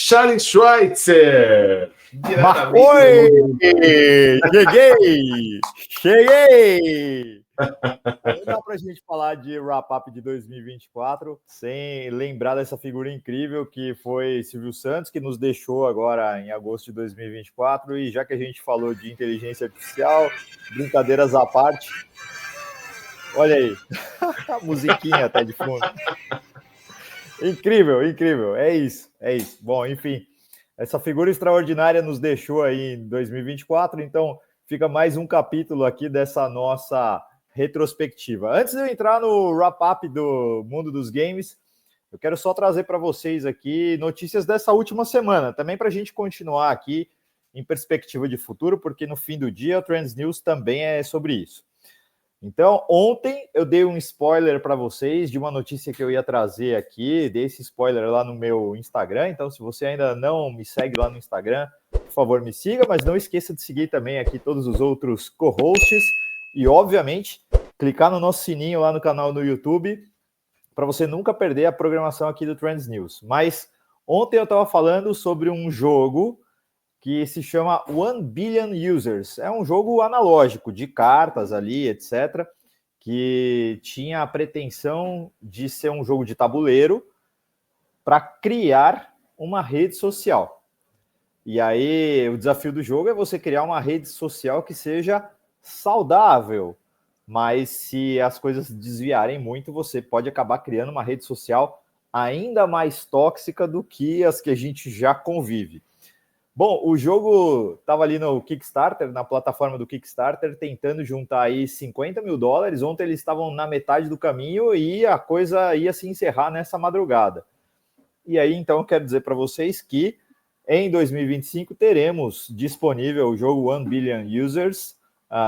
Charles Schweitzer. Oi! Cheguei! Não dá pra gente falar de wrap-up de 2024 sem lembrar dessa figura incrível que foi Silvio Santos, que nos deixou agora em agosto de 2024. E já que a gente falou de inteligência artificial, brincadeiras à parte, olha aí, a musiquinha até de fundo. Incrível, incrível, é isso. Bom, enfim, essa figura extraordinária nos deixou aí em 2024, então fica mais um capítulo aqui dessa nossa retrospectiva. Antes de eu entrar no wrap-up do mundo dos games, eu quero só trazer para vocês aqui notícias dessa última semana, também para a gente continuar aqui em perspectiva de futuro, porque no fim do dia o Trends News também é sobre isso. Então, ontem eu dei um spoiler para vocês de uma notícia que eu ia trazer aqui, dei esse spoiler lá no meu Instagram, então se você ainda não me segue lá no Instagram, por favor me siga, mas não esqueça de seguir também aqui todos os outros co-hosts e, obviamente, clicar no nosso sininho lá no canal no YouTube para você nunca perder a programação aqui do Trends News. Mas ontem eu estava falando sobre um jogo que se chama 1 Billion Users. É um jogo analógico, de cartas ali, etc., que tinha a pretensão de ser um jogo de tabuleiro para criar uma rede social. E aí, o desafio do jogo é você criar uma rede social que seja saudável, mas se as coisas desviarem muito, você pode acabar criando uma rede social ainda mais tóxica do que as que a gente já convive. Bom, o jogo estava ali no Kickstarter, na plataforma do Kickstarter, tentando juntar aí $50 mil. Ontem eles estavam na metade do caminho e a coisa ia se encerrar nessa madrugada. E aí, então, eu quero dizer para vocês que em 2025 teremos disponível o jogo 1 Billion Users,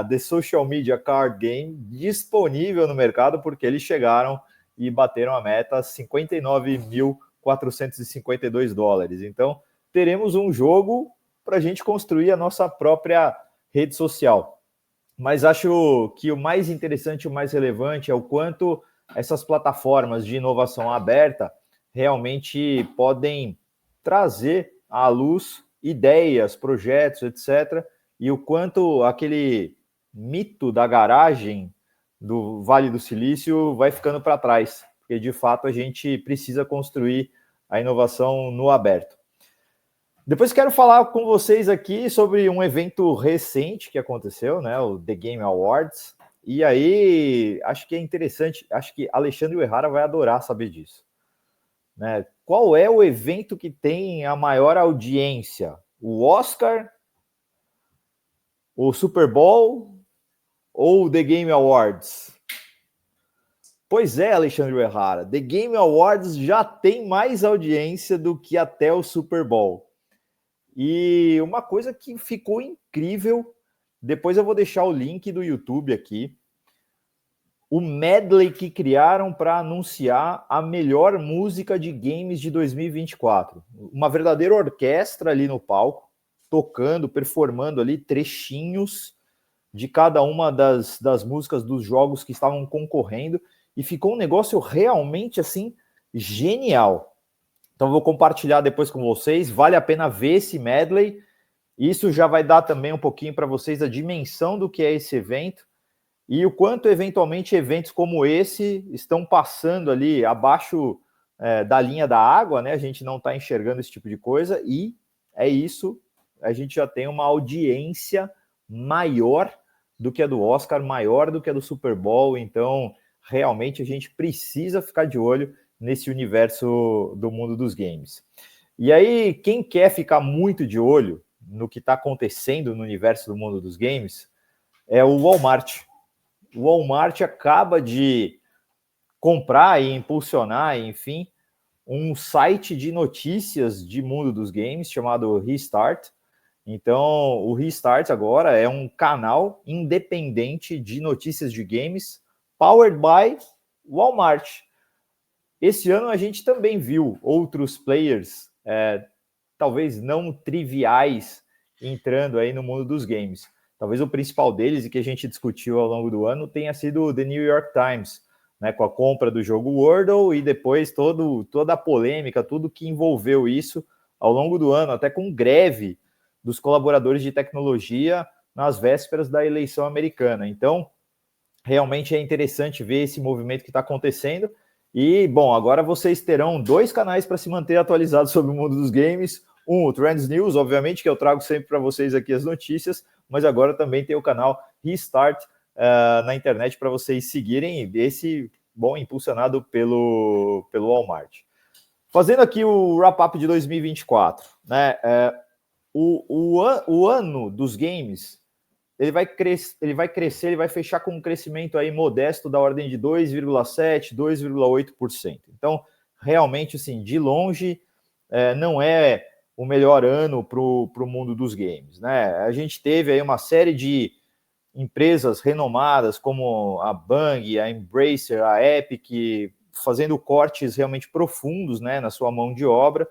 The Social Media Card Game, disponível no mercado, porque eles chegaram e bateram a meta $59.452. Então, teremos um jogo para a gente construir a nossa própria rede social. Mas acho que o mais interessante, o mais relevante é o quanto essas plataformas de inovação aberta realmente podem trazer à luz ideias, projetos, etc. E o quanto aquele mito da garagem do Vale do Silício vai ficando para trás, porque de fato a gente precisa construir a inovação no aberto. Depois quero falar com vocês aqui sobre um evento recente que aconteceu, né, o The Game Awards. E aí, acho que é interessante, acho que Alexandre Uehara vai adorar saber disso. Né? Qual é o evento que tem a maior audiência? O Oscar, o Super Bowl ou o The Game Awards? Pois é, Alexandre Uehara, The Game Awards já tem mais audiência do que até o Super Bowl. E uma coisa que ficou incrível, depois eu vou deixar o link do YouTube aqui, o medley que criaram para anunciar a melhor música de games de 2024. Uma verdadeira orquestra ali no palco, tocando, performando ali trechinhos de cada uma das músicas dos jogos que estavam concorrendo, e ficou um negócio realmente assim genial. Então, vou compartilhar depois com vocês. Vale a pena ver esse medley. Isso já vai dar também um pouquinho para vocês a dimensão do que é esse evento e o quanto, eventualmente, eventos como esse estão passando ali abaixo da linha da água, né? A gente não está enxergando esse tipo de coisa e é isso. A gente já tem uma audiência maior do que a do Oscar, maior do que a do Super Bowl. Então, realmente, a gente precisa ficar de olho nesse universo do mundo dos games. E aí, quem quer ficar muito de olho no que está acontecendo no universo do mundo dos games é o Walmart. O Walmart acaba de comprar e impulsionar, enfim, um site de notícias de mundo dos games chamado Restart. Então, o Restart agora é um canal independente de notícias de games, powered by Walmart. Esse ano a gente também viu outros players, talvez não triviais, entrando aí no mundo dos games. Talvez o principal deles, e que a gente discutiu ao longo do ano, tenha sido o The New York Times, né, com a compra do jogo Wordle e depois toda a polêmica, tudo que envolveu isso, ao longo do ano, até com greve dos colaboradores de tecnologia nas vésperas da eleição americana. Então, realmente é interessante ver esse movimento que está acontecendo. E, bom, agora vocês terão 2 canais para se manter atualizados sobre o mundo dos games. O Trends News, obviamente, que eu trago sempre para vocês aqui as notícias, mas agora também tem o canal Restart na internet para vocês seguirem, esse, bom, impulsionado pelo Walmart. Fazendo aqui o wrap-up de 2024, né? O ano dos games, ele vai crescer, ele vai fechar com um crescimento aí modesto da ordem de 2,7%, 2,8%. Então, realmente, assim, de longe, não é o melhor ano para o mundo dos games, né? A gente teve aí uma série de empresas renomadas como a Bang, a Embracer, a Epic, fazendo cortes realmente profundos, né, na sua mão de obra.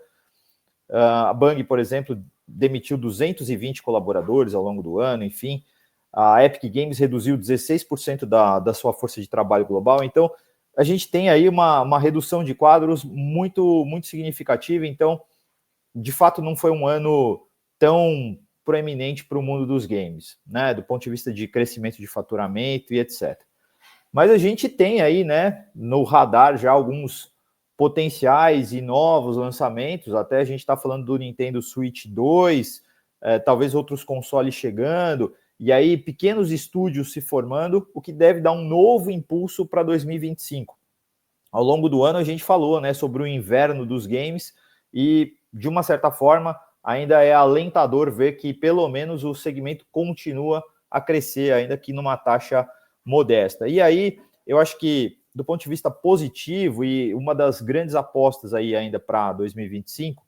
A Bang, por exemplo, demitiu 220 colaboradores ao longo do ano, enfim. A Epic Games reduziu 16% da sua força de trabalho global. Então, a gente tem aí uma redução de quadros muito, muito significativa. Então, de fato, não foi um ano tão proeminente para o mundo dos games, né, do ponto de vista de crescimento de faturamento e etc. Mas a gente tem aí, né, no radar já alguns potenciais e novos lançamentos, até a gente está falando do Nintendo Switch 2, talvez outros consoles chegando, e aí pequenos estúdios se formando, o que deve dar um novo impulso para 2025. Ao longo do ano a gente falou, né, sobre o inverno dos games e, de uma certa forma, ainda é alentador ver que pelo menos o segmento continua a crescer, ainda que numa taxa modesta. E aí, eu acho que, do ponto de vista positivo, e uma das grandes apostas aí ainda para 2025,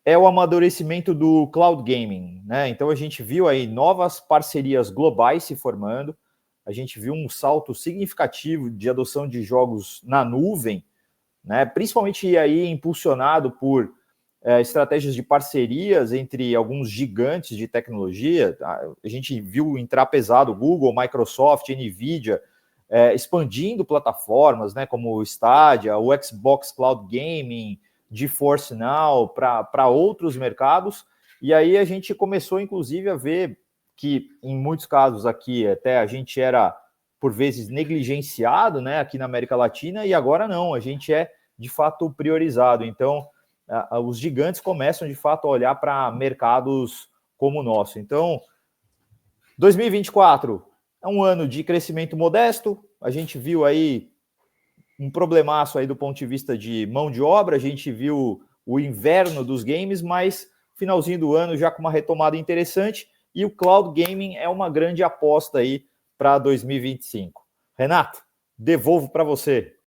é o amadurecimento do cloud gaming, né? Então a gente viu aí novas parcerias globais se formando, a gente viu um salto significativo de adoção de jogos na nuvem, né? Principalmente aí impulsionado por estratégias de parcerias entre alguns gigantes de tecnologia. A gente viu entrar pesado Google, Microsoft, Nvidia, expandindo plataformas, né, como o Stadia, o Xbox Cloud Gaming, GeForce Now, para outros mercados. E aí a gente começou, inclusive, a ver que, em muitos casos aqui, até a gente era, por vezes, negligenciado, né, aqui na América Latina, e agora não, a gente é, de fato, priorizado. Então, os gigantes começam, de fato, a olhar para mercados como o nosso. Então, 2024 é um ano de crescimento modesto. A gente viu aí um problemaço aí do ponto de vista de mão de obra, a gente viu o inverno dos games, mas finalzinho do ano já com uma retomada interessante, e o cloud gaming é uma grande aposta aí para 2025. Renato, devolvo para você.